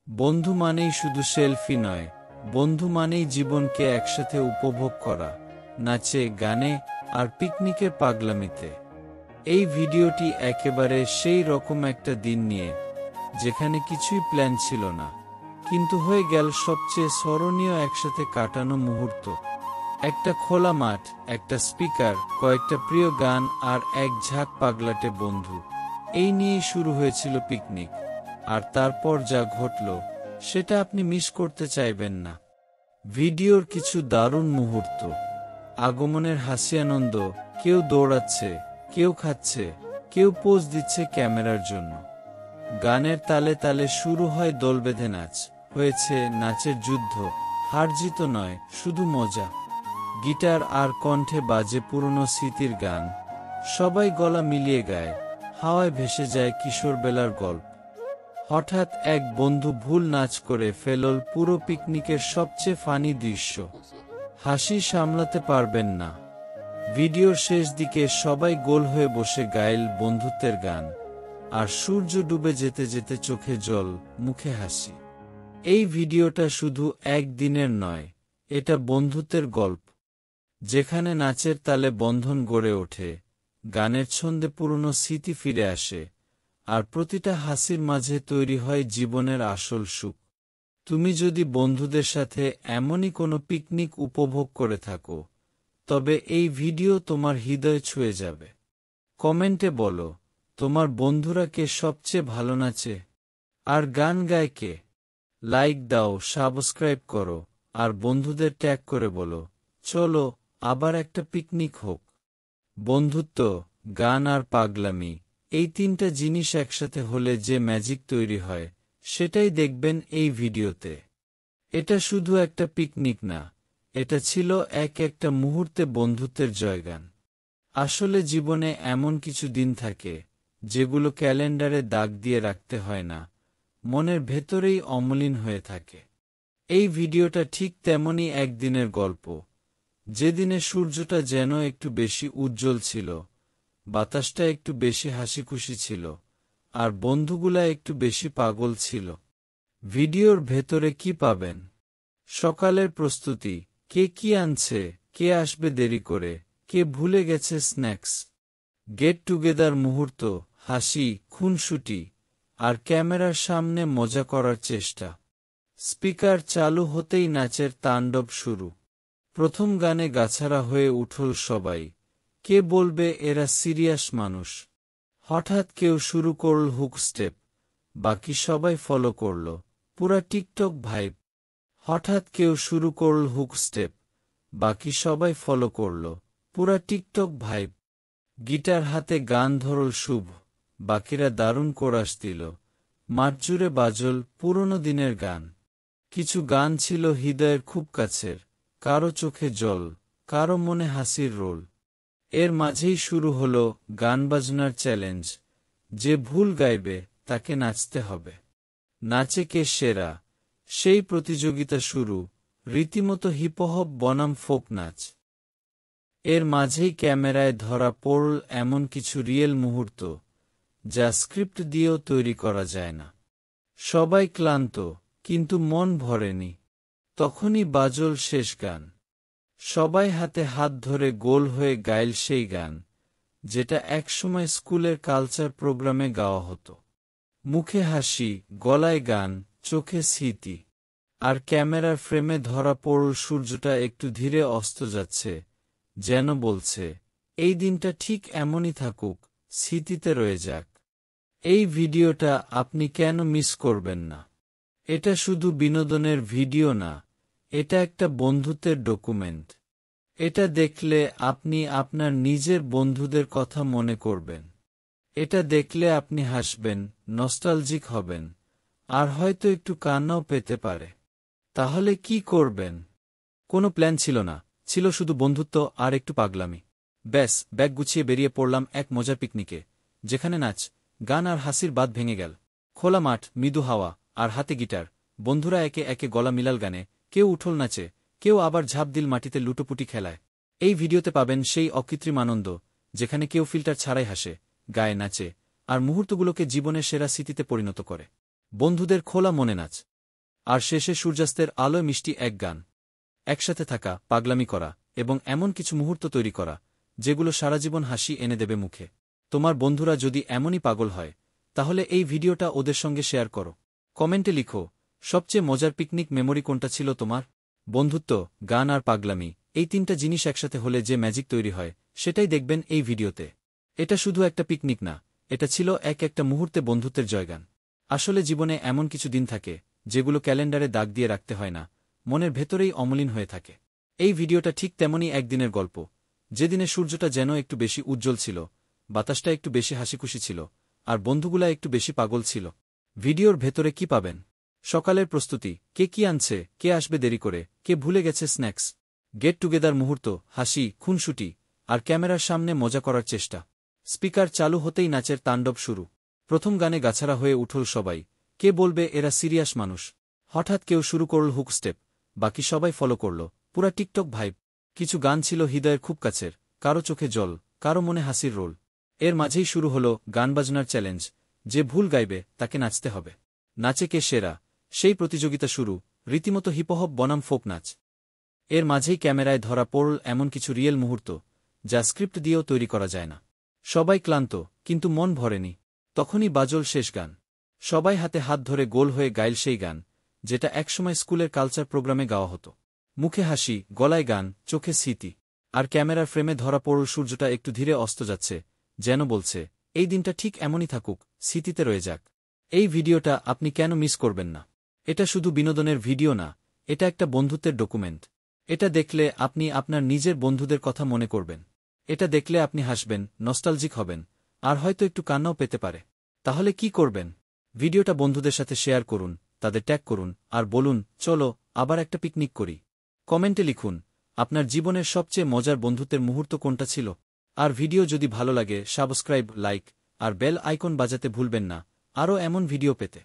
বন্ধু মানেই শুধু সেলফি নয়, বন্ধু মানেই জীবনকে একসাথে উপভোগ করা, নাচে, গানে আর পিকনিকের পাগলামিতে। এই ভিডিওটি একেবারে সেই রকম একটা দিন নিয়ে, যেখানে কিছুই প্ল্যান ছিল না, কিন্তু হয়ে গেল সবচেয়ে স্মরণীয় একসাথে কাটানো মুহূর্ত। একটা খোলা মাঠ, একটা স্পিকার, কয়েকটা প্রিয় গান আর এক ঝাঁক পাগলাটে বন্ধু। এই নিয়েই শুরু হয়েছিল পিকনিক। আর তারপর যা ঘটল, সেটা আপনি মিস করতে চাইবেন না। ভিডিওর কিছু দারুণ মুহূর্ত, আগমনের হাসি আনন্দ, কেউ দৌড়াচ্ছে, কেউ খাচ্ছে, কেউ পোজ দিচ্ছে ক্যামেরার জন্য। গানের তালে তালে শুরু হয় দলবেঁধে নাচ, হয়েছে নাচের যুদ্ধ, হার জিত নয়, শুধু মজা। গিটার আর কণ্ঠে বাজে পুরনো স্মৃতির গান, সবাই গলা মিলিয়ে গায়, হাওয়ায় ভেসে যায় কিশোরবেলার গল্প। হঠাৎ এক বন্ধু ভুল নাচ করে ফেলল পুরো পিকনিকের সবচেয়ে ফানি দৃশ্য। হাসি সামলাতে পারবেন না। ভিডিওর শেষ দিকে সবাই গোল হয়ে বসে গাইল বন্ধুত্বের গান, আর সূর্য ডুবে যেতে যেতে চোখে জল, মুখে হাসি। এই ভিডিওটা শুধু একদিনের নয়, এটা বন্ধুত্বের গল্প, যেখানে নাচের তালে বন্ধন গড়ে ওঠে, গানের ছন্দে পুরনো স্মৃতি ফিরে আসে, আর প্রতিটা হাসির মাঝে তৈরি হয় জীবনের আসল সুখ। তুমি যদি বন্ধুদের সাথে এমনই কোনো পিকনিক উপভোগ করে থাকো, তবে এই ভিডিও তোমার হৃদয় ছুঁয়ে যাবে। কমেন্টে বলো, তোমার বন্ধুরা কে সবচেয়ে ভালো নাচে আর গান গায় কে। লাইক দাও, সাবস্ক্রাইব করো, আর বন্ধুদের ট্যাগ করে বলো, চলো আবার একটা পিকনিক হোক। বন্ধুত্ব, গান আর পাগলামি, এই তিনটা জিনিস একসাথে হলে যে ম্যাজিক তৈরি হয়, সেটাই দেখবেন এই ভিডিওতে। এটা শুধু একটা পিকনিক না, এটা ছিল একটা মুহূর্তে বন্ধুত্বের জয়গান। আসলে জীবনে এমন কিছু দিন থাকে, যেগুলো ক্যালেন্ডারে দাগ দিয়ে রাখতে হয় না, মনের ভেতরেই অমলিন হয়ে থাকে। এই ভিডিওটা ঠিক তেমনই একদিনের গল্প, যেদিনে সূর্যটা যেন একটু বেশি উজ্জ্বল ছিল, বাতাসটা একটু বেশি হাসিখুশি ছিল, আর বন্ধুগুলা একটু বেশি পাগল ছিল। ভিডিওর ভেতরে কি পাবেন? সকালের প্রস্তুতি, কে কি আনছে, কে আসবে দেরি করে, কে ভুলে গেছে স্ন্যাক্স। গেট টুগেদার মুহূর্ত, হাসি, খুনসুটি, আর ক্যামেরার সামনে মজা করার চেষ্টা। স্পিকার চালু হতেই নাচের তাণ্ডব শুরু। প্রথম গানে গাছাড়া হয়ে উঠল সবাই। কে বলবে এরা সিরিয়াস মানুষ? হঠাৎ কেউ শুরু করল হুক স্টেপ, বাকি সবাই ফলো করল, পুরা টিকটক ভাইব। হঠাৎ কেউ শুরু করল হুক স্টেপ, বাকি সবাই ফলো করল, পুরা টিকটক ভাইব। গিটার হাতে গান ধরল শুভ, বাকিরা দারুণ কোরাস দিল। মাঠ জুড়ে বাজল পুরনো দিনের গান। কিছু গান ছিল হৃদয়ের খুব কাছের, কারো চোখে জল, কারো মনে হাসির রোল। এর মাঝেই শুরু হলো গান বাজনার চ্যালেঞ্জ। যে ভুল গাইবে তাকে নাচতে হবে। নাচে কে সেরা, সেই প্রতিযোগিতা শুরু, রীতিমতো হিপহপ বনাম ফোক নাচ। এর মাঝেই ক্যামেরায় ধরা পড়ল এমন কিছু রিয়েল মুহূর্ত, যা স্ক্রিপ্ট দিয়েও তৈরি করা যায় না। সবাই ক্লান্ত, কিন্তু মন ভরেনি। তখনই বাজল শেষ গান। সবাই হাতে হাত ধরে গোল হয়ে গাইল সেই গান, যেটা একসময় স্কুলের কালচার প্রোগ্রামে গাওয়া হতো। মুখে হাসি, গলায় গান, চোখে স্মৃতি। আর ক্যামেরার ফ্রেমে ধরা পড়ল সূর্যটা একটু ধীরে অস্ত যাচ্ছে, যেন বলছে, এই দিনটা ঠিক এমনই থাকুক, স্মৃতিতে রয়ে যাক। এই ভিডিওটা আপনি কেন মিস করবেন না? এটা শুধু বিনোদনের ভিডিও না, এটা একটা বন্ধুত্বের ডকুমেন্ট। এটা দেখলে আপনি আপনার নিজের বন্ধুদের কথা মনে করবেন। এটা দেখলে আপনি হাসবেন, নস্টালজিক হবেন, আর হয়তো একটু কান্নাও পেতে পারে। তাহলে কি করবেন? কোনো প্ল্যান ছিল না, ছিল শুধু বন্ধুত্ব আর একটু পাগলামি। ব্যাস, ব্যাগ গুছিয়ে বেরিয়ে পড়লাম এক মজার পিকনিকে, যেখানে নাচ, গান আর হাসির বাঁধ ভেঙে গেল। খোলা মাঠ, মৃদু হাওয়া, আর হাতে গিটার। বন্ধুরা একে একে গলা মিলাল গানে, কেউ উঠল নাচে, কেউ আবার ঝাঁপ দিল মাটিতে লুটোপুটি খেলায়। এই ভিডিওতে পাবেন সেই অকৃত্রিম আনন্দ, যেখানে কেউ ফিল্টার ছাড়াই হাসে, গায়ে, নাচে, আর মুহূর্তগুলোকে জীবনের সেরা স্মৃতিতে পরিণত করে। বন্ধুদের খোলা মনে নাচ। আর শেষে সূর্যাস্তের আলোয় মিষ্টি এক গান। একসাথে থাকা, পাগলামি করা এবং এমন কিছু মুহূর্ত তৈরি করা যেগুলো সারাজীবন হাসি এনে দেবে মুখে। তোমার বন্ধুরা যদি এমনই পাগল হয় তাহলে এই ভিডিওটা ওদের সঙ্গে শেয়ার করো। কমেন্টে লিখো, সবচেয়ে মজার পিকনিক মেমোরি কোনটা ছিল তোমার? বন্ধুত্ব, গান আর পাগলামি, এই তিনটা জিনিস একসাথে হলে যে ম্যাজিক তৈরি হয় সেটাই দেখবেন এই ভিডিওতে। এটা শুধু একটা পিকনিক না, এটা ছিল একটা মুহূর্তে বন্ধুত্বের জয়গান। আসলে জীবনে এমন কিছু দিন থাকে যেগুলো ক্যালেন্ডারে দাগ দিয়ে রাখতে হয় না, মনের ভেতরেই অমলিন হয়ে থাকে। এই ভিডিওটা ঠিক তেমনই একদিনের গল্প, যেদিনে সূর্যটা যেন একটু বেশি উজ্জ্বল ছিল, বাতাসটা একটু বেশি হাসিখুশি ছিল, আর বন্ধুগুলা একটু বেশি পাগল ছিল। ভিডিওর ভেতরে কি পাবেন? সকালের প্রস্তুতি, কে কি আনছে, কে আসবে দেরি করে, কে ভুলে গেছে স্ন্যাক্স, গেট টুগেদার মুহূর্ত, হাসি, খুনসুটি, আর ক্যামেরার সামনে মজা করার চেষ্টা। স্পিকার চালু হতেই নাচের তাণ্ডব শুরু। প্রথম গানে গাছাড়া হয়ে উঠল সবাই, কে বলবে এরা সিরিয়াস মানুষ। হঠাৎ কেউ শুরু করল হুক স্টেপ, বাকি সবাই ফলো করল, পুরা টিকটক ভাইব। কিছু গান ছিল হৃদয়ের খুব কাছের, কারো চোখে জল, কারো মনে হাসির রোল। এর মাঝেই শুরু হল গান বাজনার চ্যালেঞ্জ, যে ভুল গাইবে তাকে নাচতে হবে। নাচে কে সেরা, সেই প্রতিযোগিতা শুরু, রীতিমতো হিপহপ বনাম ফোক নাচ। এর মাঝেই ক্যামেরায় ধরা পড়ল এমন কিছু রিয়েল মুহূর্ত যা স্ক্রিপ্ট দিয়েও তৈরি করা যায় না। সবাই ক্লান্ত, কিন্তু মন ভরেনি। তখনই বাজল শেষ গান। সবাই হাতে হাত ধরে গোল হয়ে গাইল সেই গান, যেটা একসময় স্কুলের কালচার প্রোগ্রামে গাওয়া হতো। মুখে হাসি, গলায় গান, চোখে স্মৃতি। আর ক্যামেরার ফ্রেমে ধরা পড়ল সূর্যটা একটু ধীরে অস্ত যাচ্ছে, যেন বলছে, এই দিনটা ঠিক এমনই থাকুক, স্মৃতিতে রয়ে যাক। এই ভিডিওটা আপনি কেন মিস করবেন না? এটা শুধু বিনোদনের ভিডিও না, এটা একটা বন্ধুত্বের ডকুমেন্ট। এটা দেখলে আপনি আপনার নিজের বন্ধুদের কথা মনে করবেন। এটা দেখলে আপনি হাসবেন, নস্টালজিক হবেন, আর হয়তো একটু কান্নাও পেতে পারে। তাহলে কি করবেন? ভিডিওটা বন্ধুদের সাথে শেয়ার করুন, তাদের ট্যাগ করুন, আর বলুন, চলো আবার একটা পিকনিক করি। কমেন্টে লিখুন, আপনার জীবনের সবচেয়ে মজার বন্ধুত্বের মুহূর্ত কোনটা ছিল। আর ভিডিও যদি ভালো লাগে সাবস্ক্রাইব, লাইক আর বেল আইকন বাজাতে ভুলবেন না, আরও এমন ভিডিও পেতে।